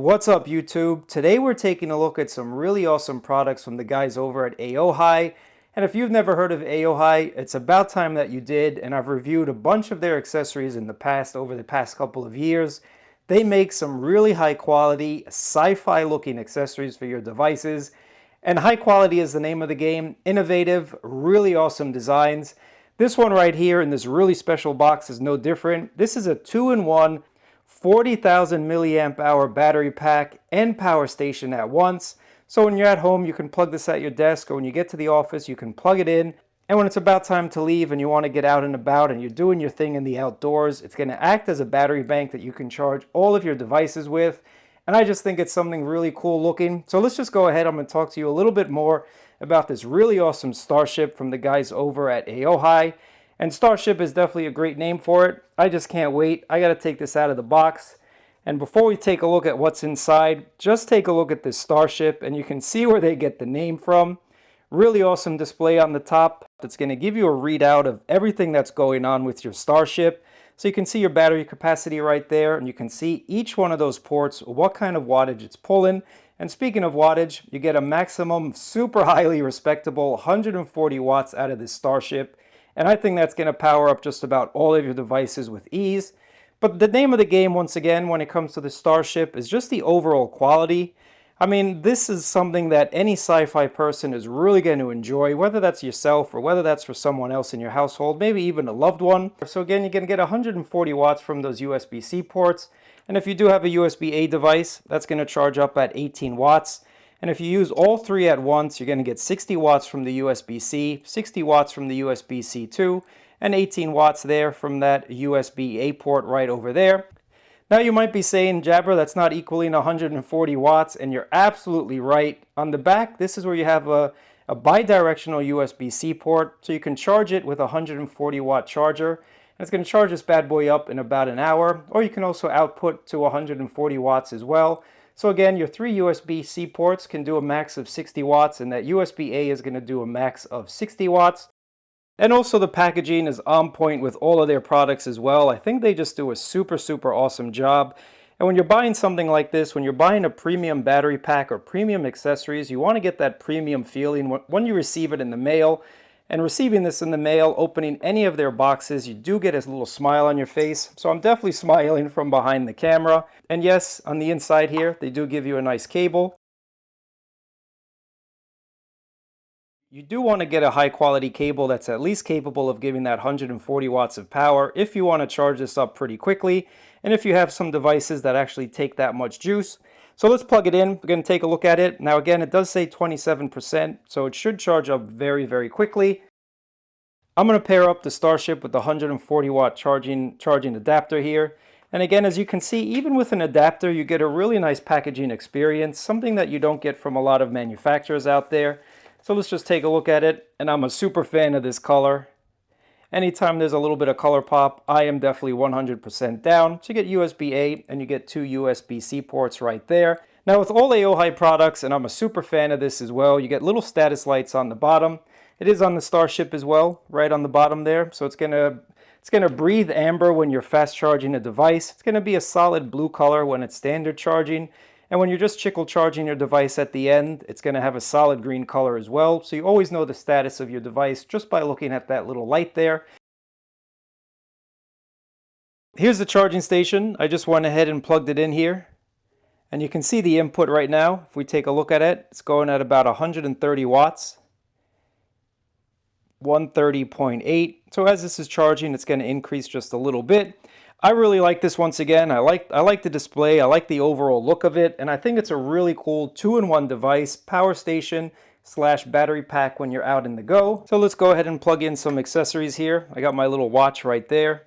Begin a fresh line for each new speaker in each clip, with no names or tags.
What's up YouTube? Today we're taking a look at some really awesome products from the guys over at AOHI. And if you've never heard of AOHI, it's about time that you did, and I've reviewed a bunch of their accessories in the past, over the past couple of years. They make some really high quality, sci-fi looking accessories for your devices. And high quality is the name of the game. Innovative, really awesome designs. This one right here in this really special box is no different. This is a 2-in-1 40,000 milliamp hour battery pack and power station at once. So when you're at home, you can plug this at your desk, or when you get to the office, you can plug it in. And when it's about time to leave and you want to get out and about and you're doing your thing in the outdoors, it's going to act as a battery bank that you can charge all of your devices with. And I just think it's something really cool looking. So let's just go ahead. I'm going to talk to you a little bit more about this really awesome Starship from the guys over at AOHI. And Starship is definitely a great name for it. I just can't wait. I got to take this out of the box. And before we take a look at what's inside, just take a look at this Starship and you can see where they get the name from. Really awesome display on the top that's going to give you a readout of everything that's going on with your Starship. So you can see your battery capacity right there, and you can see each one of those ports, what kind of wattage it's pulling. And speaking of wattage, you get a maximum super highly respectable 140 watts out of this Starship. And I think that's going to power up just about all of your devices with ease. But the name of the game, once again, when it comes to the Starship, is just the overall quality. I mean, this is something that any sci-fi person is really going to enjoy, whether that's yourself or whether that's for someone else in your household, maybe even a loved one. So again, you're going to get 140 watts from those USB-C ports. And if you do have a USB-A device, that's going to charge up at 18 watts. And if you use all three at once, you're going to get 60 watts from the USB-C, 60 watts from the USB-C 2, and 18 watts there from that USB-A port right over there. Now you might be saying, Jabber, that's not equaling 140 watts, and you're absolutely right. On the back, this is where you have a bi-directional USB-C port, so you can charge it with a 140 watt charger. And it's going to charge this bad boy up in about an hour, or you can also output to 140 watts as well. So again, your three USB-C ports can do a max of 60 watts, and that USB-A is going to do a max of 60 watts. And also the packaging is on point with all of their products as well. I think they just do a super awesome job. And when you're buying something like this, when you're buying a premium battery pack or premium accessories, you want to get that premium feeling when you receive it in the mail. And receiving this in the mail, opening any of their boxes, you do get a little smile on your face. So I'm definitely smiling from behind the camera. And yes, on the inside here, they do give you a nice cable. You do want to get a high quality cable that's at least capable of giving that 140 watts of power if you want to charge this up pretty quickly, and if you have some devices that actually take that much juice. So let's plug it in. We're going to take a look at it. Now again, it does say 27%, so it should charge up very quickly. I'm going to pair up the Starship with the 140 watt charging adapter here. And again, as you can see, even with an adapter, you get a really nice packaging experience, something that you don't get from a lot of manufacturers out there. So let's just take a look at it, and I'm a super fan of this color. Anytime there's a little bit of color pop, I am definitely 100% down. So you get USB-A and you get two USB-C ports right there. Now with all AOHI products, and I'm a super fan of this as well, you get little status lights on the bottom. It is on the Starship as well, right on the bottom there. So it's gonna breathe amber when you're fast charging a device. It's gonna be a solid blue color when it's standard charging. And when you're just chickle charging your device at the end, it's going to have a solid green color as well. So you always know the status of your device just by looking at that little light there. Here's the charging station. I just went ahead and plugged it in here. And you can see the input right now. If we take a look at it, it's going at about 130 watts. 130.8. So as this is charging, it's going to increase just a little bit. I really like this once again. I like the display, I like the overall look of it, and I think it's a really cool 2-in-1 device, power station / battery pack when you're out in the go. So let's go ahead and plug in some accessories here. I got my little watch right there.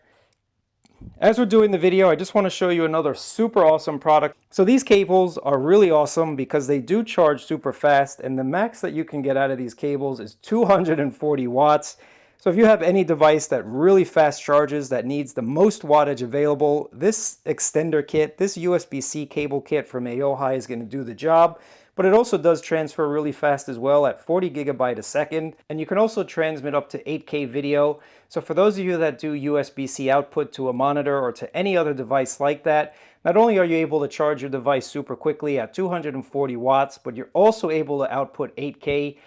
As we're doing the video, I just want to show you another super awesome product. So these cables are really awesome because they do charge super fast, and the max that you can get out of these cables is 240 watts. So if you have any device that really fast charges, that needs the most wattage available, this extender kit, this USB-C cable kit from AOHI is going to do the job. But it also does transfer really fast as well at 40 gigabyte a second. And you can also transmit up to 8K video. So for those of you that do USB-C output to a monitor or to any other device like that, Not only are you able to charge your device super quickly at 240 watts, but you're also able to output 8K.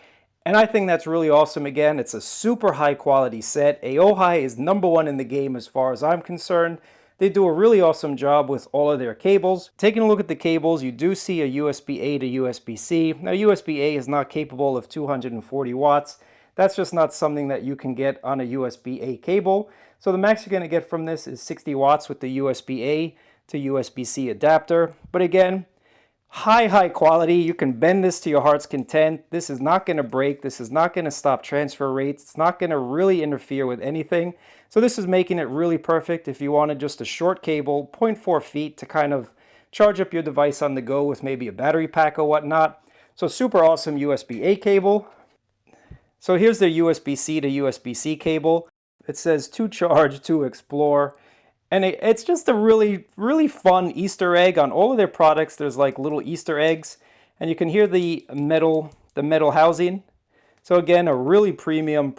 And I think that's really awesome. Again, it's a super high quality set. AOHI is #1 in the game as far as I'm concerned. They do a really awesome job with all of their cables. Taking a look at the cables, you do see a USB-A to USB-C. Now, USB-A is not capable of 240 watts. That's just not something that you can get on a USB-A cable. So the max you're going to get from this is 60 watts with the USB-A to USB-C adapter. But again, high quality. You can bend this to your heart's content. This is not going to break. This is not going to stop transfer rates. It's not going to really interfere with anything. So this is making it really perfect if you wanted just a short cable, 0.4 feet, to kind of charge up your device on the go with maybe a battery pack or whatnot. So super awesome USB-A cable. So here's the USB-C to USB-C cable. It says to charge, to explore. And it's just a really fun Easter egg on all of their products. There's like little Easter eggs, and you can hear the metal housing. So again, a really premium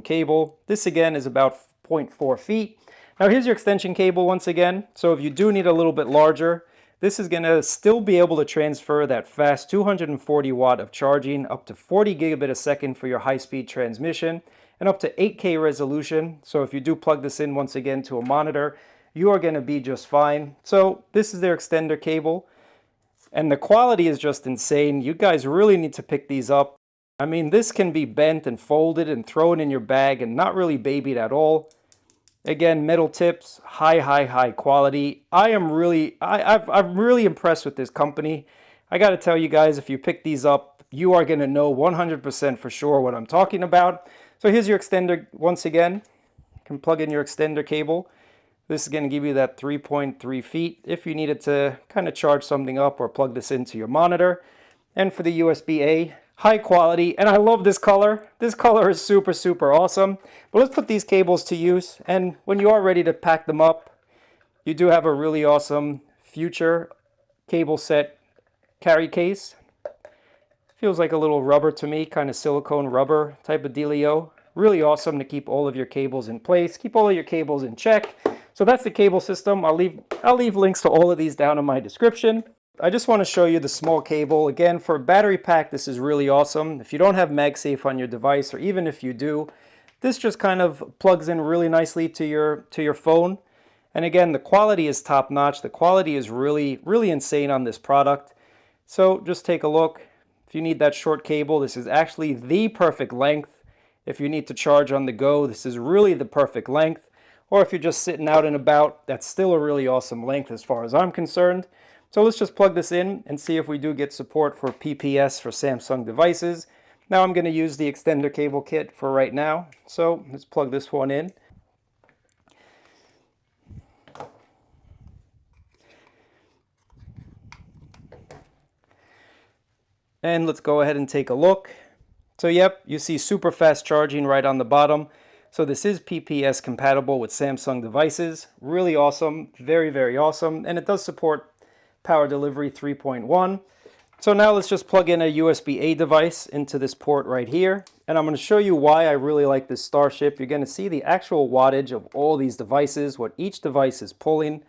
cable. This again is about 0.4 feet. Now here's your extension cable once again. So if you do need a little bit larger, this is going to still be able to transfer that fast 240 watt of charging up to 40 gigabit a second for your high-speed transmission, and up to 8K resolution. So if you do plug this in once again to a monitor, you are going to be just fine. So this is their extender cable, and the quality is just insane. You guys really need to pick these up. I mean, this can be bent and folded and thrown in your bag and not really babied at all. Again, metal tips, high quality. I'm really impressed with this company. I got to tell you guys, if you pick these up, you are going to know 100% for sure what I'm talking about. So here's your extender once again. You can plug in your extender cable. This is going to give you that 3.3 feet if you needed to kind of charge something up or plug this into your monitor. And for the USB-A, high quality, and I love this color. This color is super awesome. But let's put these cables to use, and when you are ready to pack them up, you do have a really awesome future cable set carry case. Feels like a little rubber to me, kind of silicone rubber type of dealio. Really awesome to keep all of your cables in place, keep all of your cables in check. So that's the cable system. I'll leave links to all of these down in my description. I just want to show you the small cable. Again, for a battery pack, this is really awesome. If you don't have MagSafe on your device, or even if you do, this just kind of plugs in really nicely to your phone. And again, the quality is top notch. The quality is really insane on this product. So just take a look. If you need that short cable, this is actually the perfect length. If you need to charge on the go, this is really the perfect length. Or if you're just sitting out and about, that's still a really awesome length as far as I'm concerned. So let's just plug this in and see if we do get support for PPS for Samsung devices. Now I'm going to use the extender cable kit for right now. So let's plug this one in. And let's go ahead and take a look. So yep, you see super fast charging right on the bottom. So this is PPS compatible with Samsung devices. Really awesome, very awesome. And it does support Power Delivery 3.1. So now let's just plug in a USB-A device into this port right here. And I'm going to show you why I really like this Starship. You're going to see the actual wattage of all these devices, what each device is pulling.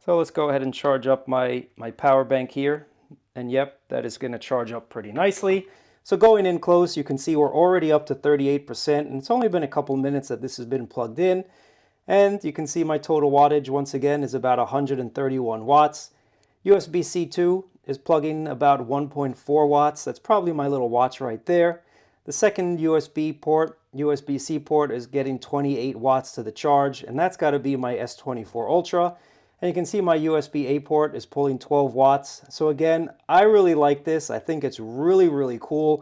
So let's go ahead and charge up my power bank here. And yep, that is going to charge up pretty nicely. So going in close, you can see we're already up to 38%, and it's only been a couple minutes that this has been plugged in. And you can see my total wattage once again is about 131 watts. USB-C 2 is plugging about 1.4 watts. That's probably my little watch right there. The second USB-C port is getting 28 watts to the charge, and that's got to be my S24 Ultra. And you can see my USB-A port is pulling 12 watts. So again, I really like this. I think it's really cool.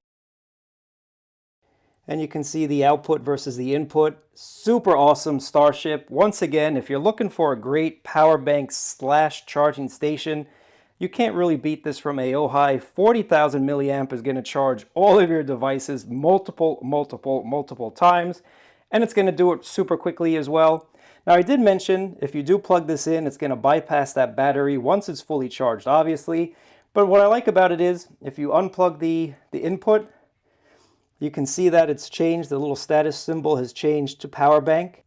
And you can see the output versus the input. Super awesome Starship. Once again, if you're looking for a great power bank / charging station, you can't really beat this from AOHI. 40,000 milliamp is going to charge all of your devices multiple times. And it's going to do it super quickly as well. Now I did mention if you do plug this in, it's going to bypass that battery once it's fully charged, obviously. But what I like about it is if you unplug the input, you can see that it's changed. The little status symbol has changed to power bank.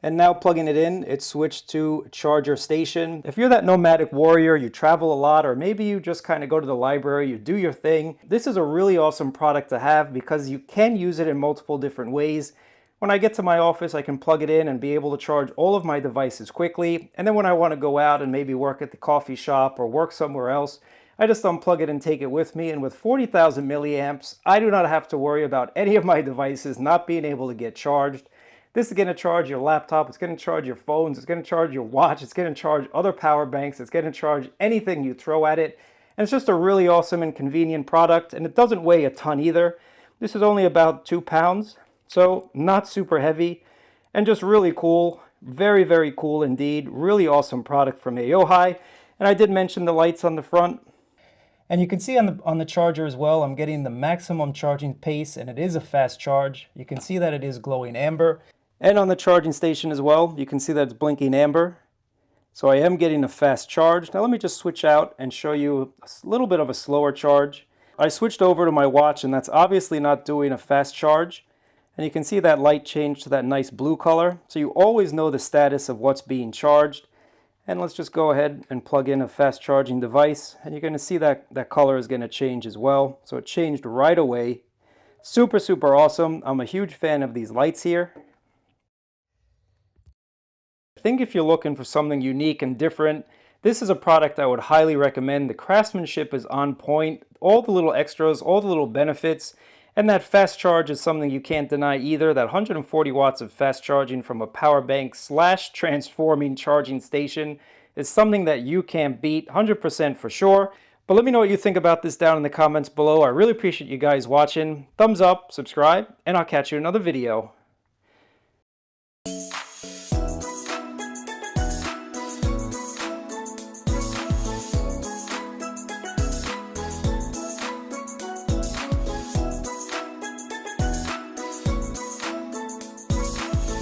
And now plugging it in, it's switched to charger station. If you're that nomadic warrior, you travel a lot, or maybe you just kind of go to the library, you do your thing, this is a really awesome product to have because you can use it in multiple different ways. When I get to my office, I can plug it in and be able to charge all of my devices quickly. And then when I want to go out and maybe work at the coffee shop or work somewhere else, I just unplug it and take it with me. And with 40,000 milliamps, I do not have to worry about any of my devices not being able to get charged. This is going to charge your laptop, it's going to charge your phones, it's going to charge your watch, it's going to charge other power banks, it's going to charge anything you throw at it. And it's just a really awesome and convenient product, and it doesn't weigh a ton either. This is only about 2 pounds, so not super heavy, and just really cool. Very, very cool indeed. Really awesome product from AOHI. And I did mention the lights on the front. And you can see on the charger as well, I'm getting the maximum charging pace, and it is a fast charge. You can see that it is glowing amber. And on the charging station as well, you can see that it's blinking amber. So I am getting a fast charge. Now let me just switch out and show you a little bit of a slower charge. I switched over to my watch, and that's obviously not doing a fast charge. And you can see that light change to that nice blue color. So you always know the status of what's being charged. And let's just go ahead and plug in a fast charging device. And you're going to see that that color is going to change as well. So it changed right away. Super, super awesome. I'm a huge fan of these lights here. I think if you're looking for something unique and different, this is a product I would highly recommend. The craftsmanship is on point. All the little extras, all the little benefits. And that fast charge is something you can't deny either. That 140 watts of fast charging from a power bank / transforming charging station is something that you can't beat, 100% for sure. But let me know what you think about this down in the comments below. I really appreciate you guys watching. Thumbs up, subscribe, and I'll catch you in another video.